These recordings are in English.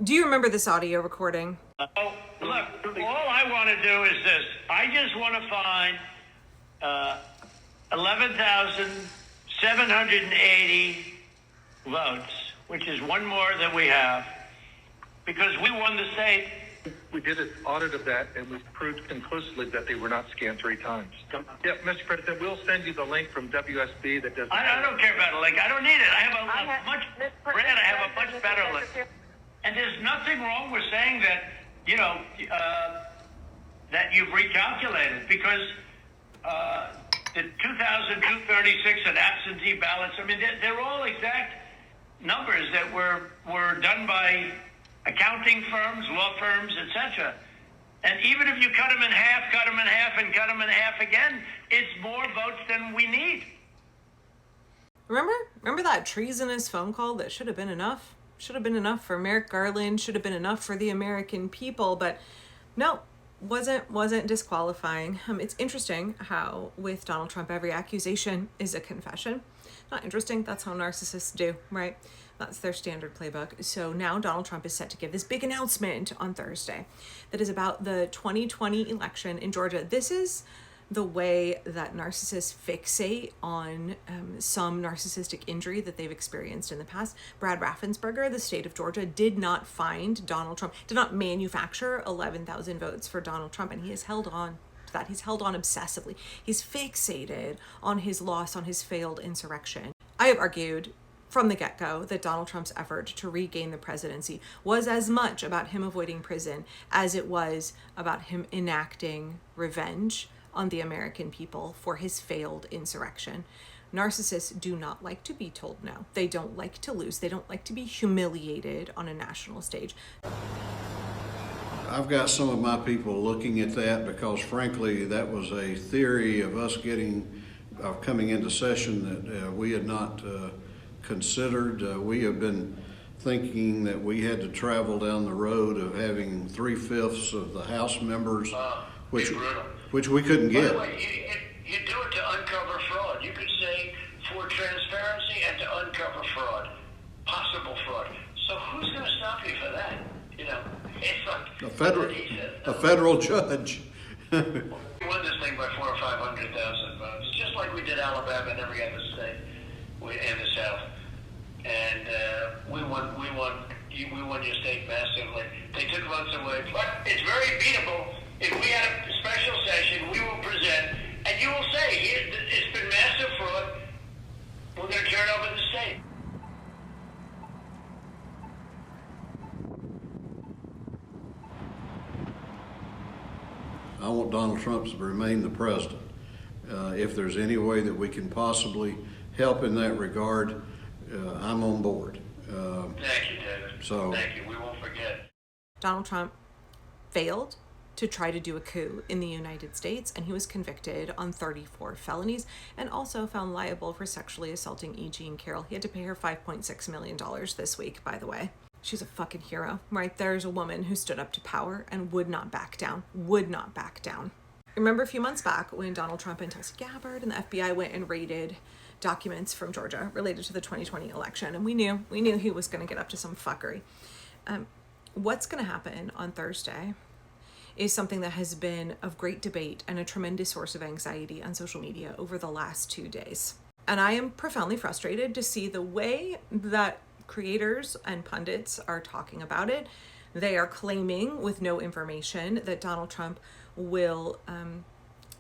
Do you remember this audio recording? Oh, look, all I want to do is this. I just want to find 11,780 votes, which is one more than we have, because we won the state. We did an audit of that, and we proved conclusively that they were not scanned 3 times. Yeah, Mr. President, we'll send you the link from WSB that does. I don't care about a link. I don't need it. I have a much better list. And there's nothing wrong with saying that, that you've recalculated, because the 2,236 and absentee ballots, I mean, they're all exact numbers that were done by accounting firms, law firms, etc. And even if you cut them in half, and cut them in half again, it's more votes than we need. Remember that treasonous phone call that should have been enough? Should have been enough for Merrick Garland, should have been enough for the American people, but no, wasn't disqualifying. It's interesting how with Donald Trump, every accusation is a confession. Not interesting, that's how narcissists do, right? That's their standard playbook. So now Donald Trump is set to give this big announcement on Thursday that is about the 2020 election in Georgia. This is the way that narcissists fixate on some narcissistic injury that they've experienced in the past. Brad Raffensperger, the state of Georgia, did not find Donald Trump, did not manufacture 11,000 votes for Donald Trump, and he has held on to that. He's held on obsessively. He's fixated on his loss, on his failed insurrection. I have argued from the get-go that Donald Trump's effort to regain the presidency was as much about him avoiding prison as it was about him enacting revenge on the American people for his failed insurrection. Narcissists do not like to be told no. They don't like to lose. They don't like to be humiliated on a national stage. I've got some of my people looking at that because, frankly, that was a theory of us coming into session that we had not considered. We have been thinking that we had to travel down the road of having 3/5 of the House members, which we couldn't get. By the way, you do it to uncover fraud. You could say for transparency and to uncover fraud, possible fraud. So who's going to stop you for that? It's like a federal judge. We won this thing by 400,000 or 500,000 votes, just like we did Alabama and every other state in the South. And we won your state massively. They took votes away, but it's very beatable. If we had a special session, we will present, and you will say, it's been massive fraud. We're going to turn over the state. I want Donald Trump to remain the president. If there's any way that we can possibly help in that regard, I'm on board. Thank you, David. Thank you. We won't forget. Donald Trump failed to try to do a coup in the United States, and he was convicted on 34 felonies and also found liable for sexually assaulting E. Jean Carroll. He had to pay her $5.6 million this week, by the way. She's a fucking hero, right? There's a woman who stood up to power and would not back down. Remember a few months back when Donald Trump and Tulsi Gabbard and the FBI went and raided documents from Georgia related to the 2020 election, and we knew he was going to get up to some fuckery. What's going to happen on Thursday is something that has been of great debate and a tremendous source of anxiety on social media over the last 2 days. And I am profoundly frustrated to see the way that creators and pundits are talking about it. They are claiming, with no information, that Donald Trump will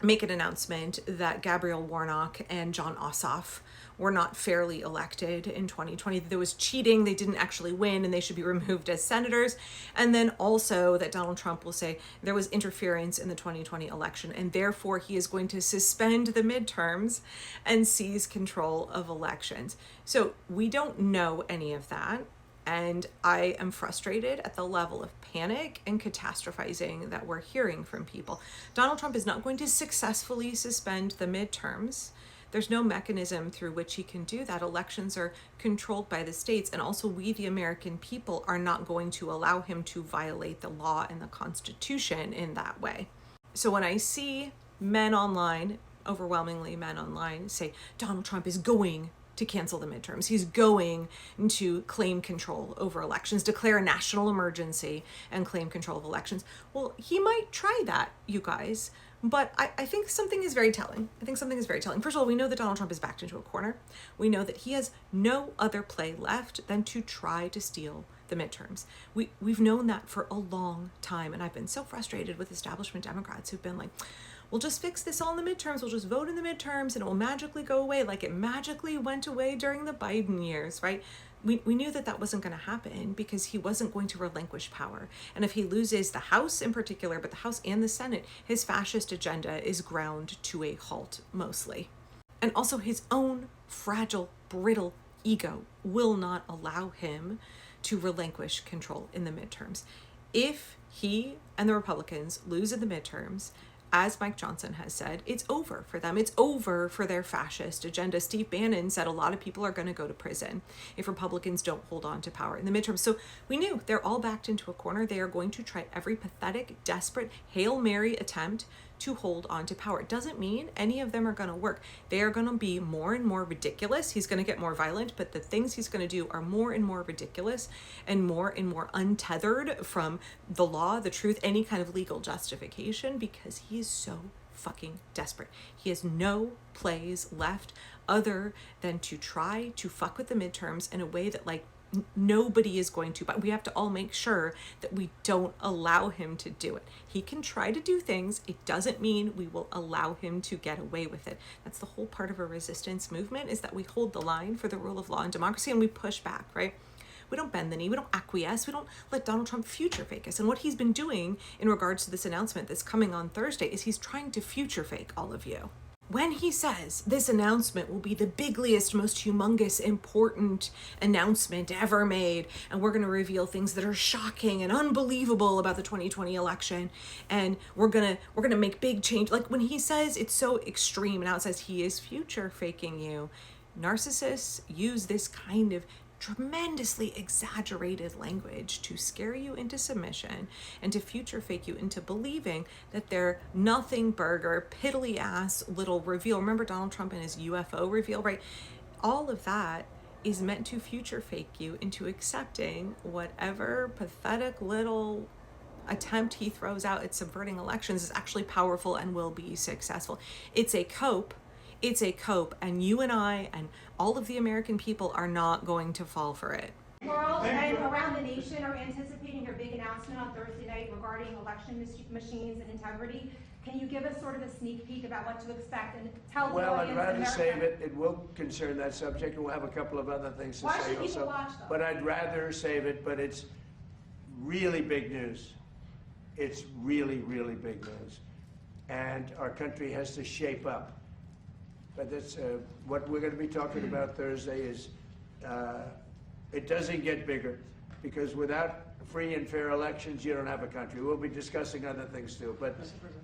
make an announcement that Gabrielle Warnock and John Ossoff were not fairly elected in 2020. There was cheating, they didn't actually win, and they should be removed as senators. And then also that Donald Trump will say there was interference in the 2020 election, and therefore he is going to suspend the midterms and seize control of elections. So we don't know any of that. And I am frustrated at the level of panic and catastrophizing that we're hearing from people. Donald Trump is not going to successfully suspend the midterms. There's no mechanism through which he can do that. Elections are controlled by the states, and also we, the American people, are not going to allow him to violate the law and the Constitution in that way. So when I see men online, overwhelmingly men online, say Donald Trump is going to cancel the midterms. He's going to claim control over elections, declare a national emergency, and claim control of elections. Well, he might try that, you guys, but I think something is very telling. I think something is very telling. First of all, we know that Donald Trump is backed into a corner. We know that he has no other play left than to try to steal the midterms. We've known that for a long time, and I've been so frustrated with establishment Democrats who've been like, we'll just fix this all in the midterms. We'll just vote in the midterms and it will magically go away, like it magically went away during the Biden years, right? We knew that that wasn't going to happen because he wasn't going to relinquish power. And if he loses the House in particular, but the House and the Senate, his fascist agenda is ground to a halt mostly. And also his own fragile, brittle ego will not allow him to relinquish control in the midterms. If he and the Republicans lose in the midterms, as Mike Johnson has said, it's over for them. It's over for their fascist agenda. Steve Bannon said a lot of people are going to go to prison if Republicans don't hold on to power in the midterms. So we knew they're all backed into a corner. They are going to try every pathetic, desperate, Hail Mary attempt to hold on to power. It doesn't mean any of them are going to work. They are going to be more and more ridiculous. He's going to get more violent, but the things he's going to do are more and more ridiculous and more untethered from the law, the truth, any kind of legal justification, because he is so fucking desperate. He has no plays left other than to try to fuck with the midterms in a way that like nobody is going to, but we have to all make sure that we don't allow him to do it. He can try to do things. It doesn't mean we will allow him to get away with it. That's the whole part of a resistance movement, is that we hold the line for the rule of law and democracy and we push back, right? We don't bend the knee. We don't acquiesce. We don't let Donald Trump future fake us. And what he's been doing in regards to this announcement that's coming on Thursday is he's trying to future fake all of you. When he says this announcement will be the biggest, most humongous, important announcement ever made, and we're going to reveal things that are shocking and unbelievable about the 2020 election, and we're gonna make big change. Like when he says it's so extreme, and now it says he is future faking you. Narcissists use this kind of tremendously exaggerated language to scare you into submission and to future fake you into believing that they're nothing burger, piddly ass little reveal. Remember Donald Trump and his UFO reveal, right? All of that is meant to future fake you into accepting whatever pathetic little attempt he throws out at subverting elections is actually powerful and will be successful. It's a cope, and you and I and all of the American people are not going to fall for it. World and around the nation are anticipating your big announcement on Thursday night regarding election machines and integrity. Can you give us sort of a sneak peek about what to expect and tell the Well, audience? I'd rather save it. It will concern that subject, and we'll have a couple of other things to Why say should people also. watch them? But I'd rather save it, but it's really big news. It's really, really big news. And our country has to shape up. But that's what we're going to be talking about Thursday is it doesn't get bigger, because without free and fair elections, you don't have a country. We'll be discussing other things too,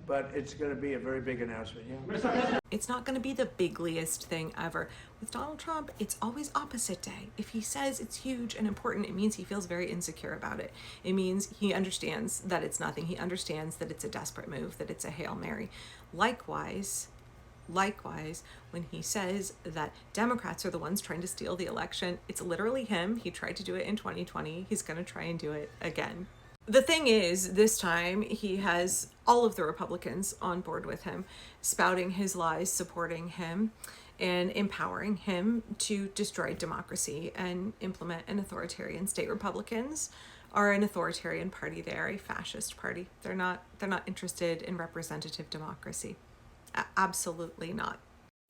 but it's going to be a very big announcement. Yeah. It's not going to be the bigliest thing ever. With Donald Trump, it's always opposite day. If he says it's huge and important, it means he feels very insecure about it. It means he understands that it's nothing. He understands that it's a desperate move, that it's a Hail Mary. Likewise, when he says that Democrats are the ones trying to steal the election, it's literally him. He tried to do it in 2020. He's going to try and do it again. The thing is, this time he has all of the Republicans on board with him, spouting his lies, supporting him, and empowering him to destroy democracy and implement an authoritarian state. Republicans are an authoritarian party. They are a fascist party. They're not interested in representative democracy. Absolutely not.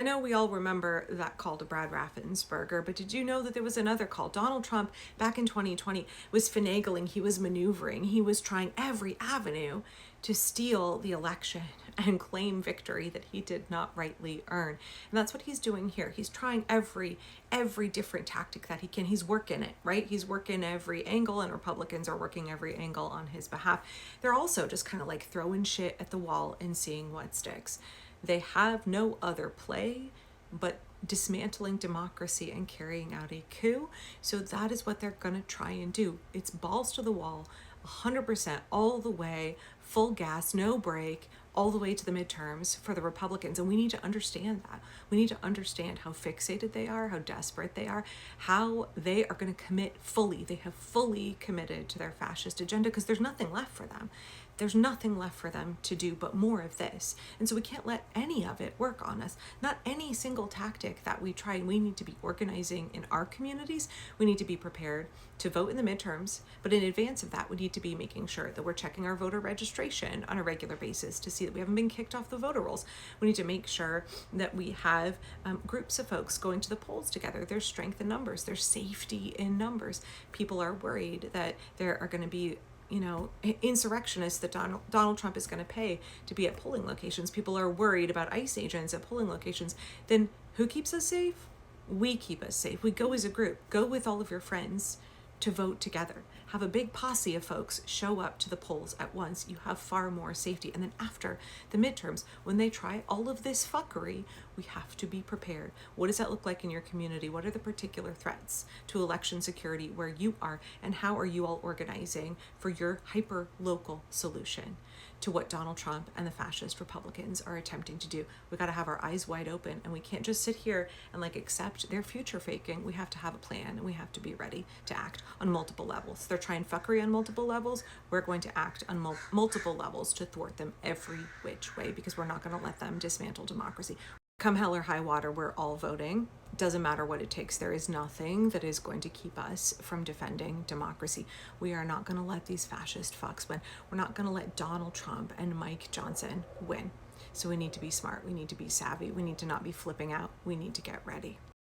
I know we all remember that call to Brad Raffensperger, but did you know that there was another call? Donald Trump, back in 2020, was finagling, he was maneuvering, he was trying every avenue to steal the election and claim victory that he did not rightly earn. And that's what he's doing here. He's trying every different tactic that he can. He's working it, right? He's working every angle, and Republicans are working every angle on his behalf. They're also just kind of like throwing shit at the wall and seeing what sticks. They have no other play but dismantling democracy and carrying out a coup. So that is what they're going to try and do. It's balls to the wall, 100% all the way, full gas, no break, all the way to the midterms for the Republicans. And we need to understand that. We need to understand how fixated they are, how desperate they are, how they are going to commit fully. They have fully committed to their fascist agenda because there's nothing left for them. There's nothing left for them to do but more of this. And so we can't let any of it work on us. Not any single tactic that we try. We need to be organizing in our communities. We need to be prepared to vote in the midterms. But in advance of that, we need to be making sure that we're checking our voter registration on a regular basis to see that we haven't been kicked off the voter rolls. We need to make sure that we have groups of folks going to the polls together. There's strength in numbers. There's safety in numbers. People are worried that there are going to be insurrectionists that Donald Trump is going to pay to be at polling locations. People are worried about ICE agents at polling locations. Then who keeps us safe? We keep us safe. We go as a group. Go with all of your friends to vote together. Have a big posse of folks show up to the polls at once. You have far more safety. And then after the midterms, when they try all of this fuckery, we have to be prepared. What does that look like in your community? What are the particular threats to election security where you are? And how are you all organizing for your hyper-local solution to what Donald Trump and the fascist Republicans are attempting to do? We got to have our eyes wide open, and we can't just sit here and accept their future faking. We have to have a plan, and we have to be ready to act on multiple levels. They're trying fuckery on multiple levels. We're going to act on multiple levels to thwart them every which way, because we're not going to let them dismantle democracy. Come hell or high water, we're all voting. Doesn't matter what it takes. There is nothing that is going to keep us from defending democracy. We are not going to let these fascist fucks win. We're not going to let Donald Trump and Mike Johnson win. So we need to be smart. We need to be savvy. We need to not be flipping out. We need to get ready.